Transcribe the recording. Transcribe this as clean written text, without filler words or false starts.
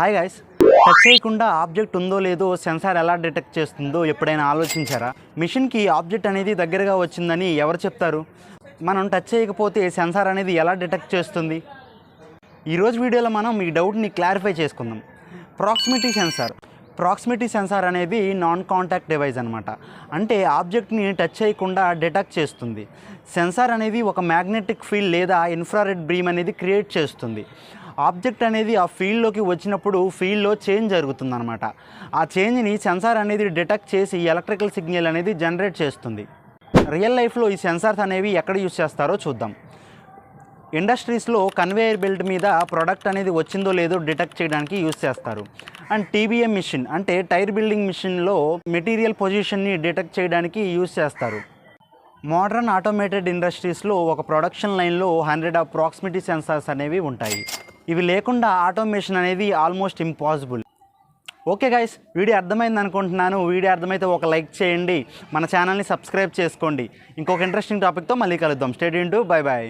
Hi guys, touch చేయకుండా object ఉందో లేదో సెన్సార్ ఎలా డిటెక్ట్ చేస్తుందో ఎప్పుడైనా ఆలోచించారా? మిషన్కి ఆబ్జెక్ట్ అనేది దగ్గరగా వచ్చిందని ఎవరు చెప్తారు? మనం టచ్ చేయకపోతే సెన్సార్ అనేది ఎలా డిటెక్ట్ చేస్తుంది? ఈరోజు వీడియోలో మనం ఈ డౌట్ని క్లారిఫై చేసుకుందాం. ప్రాక్సిమిటీ సెన్సార్ అనేది నాన్ కాంటాక్ట్ డివైస్ అనమాట. అంటే ఆబ్జెక్ట్ని టచ్ చేయకుండా డిటెక్ట్ చేస్తుంది. సెన్సార్ అనేది ఒక మ్యాగ్నెటిక్ ఫీల్డ్ లేదా ఇన్ఫ్రారెడ్ బీమ్ అనేది క్రియేట్ చేస్తుంది. ఆబ్జెక్ట్ అనేది ఆ ఫీల్డ్లోకి వచ్చినప్పుడు ఫీల్డ్లో చేంజ్ జరుగుతుందన్నమాట. ఆ చేంజ్ని సెన్సార్ అనేది డిటెక్ట్ చేసి ఎలక్ట్రికల్ సిగ్నల్ అనేది జనరేట్ చేస్తుంది. రియల్ లైఫ్లో ఈ సెన్సార్స్ అనేవి ఎక్కడ యూజ్ చేస్తారో చూద్దాం. ఇండస్ట్రీస్లో కన్వేయర్ బెల్ట్ మీద ప్రోడక్ట్ అనేది వచ్చిందో లేదో డిటెక్ట్ చేయడానికి యూజ్ చేస్తారు. అండ్ టీబీఎం మిషన్ అంటే టైర్ బిల్డింగ్ మిషన్లో మెటీరియల్ పొజిషన్ని డిటెక్ట్ చేయడానికి యూజ్ చేస్తారు. మోడర్న్ ఆటోమేటెడ్ ఇండస్ట్రీస్లో ఒక ప్రొడక్షన్ లైన్లో 100 ప్రాక్సిమిటీ సెన్సార్స్ అనేవి ఉంటాయి. ఇవి లేకుండా ఆటోమేషన్ అనేది almost impossible. Okay guys, video అర్థమైంది అనుకుంటున్నాను. వీడియో అర్థమైతే ఒక లైక్ చేయండి, మన ఛానల్ని సబ్స్క్రైబ్ చేసుకోండి. ఇంకొక ఇంట్రెస్టింగ్ టాపిక్తో మళ్ళీ కలుద్దాం. Stay tuned, bye bye.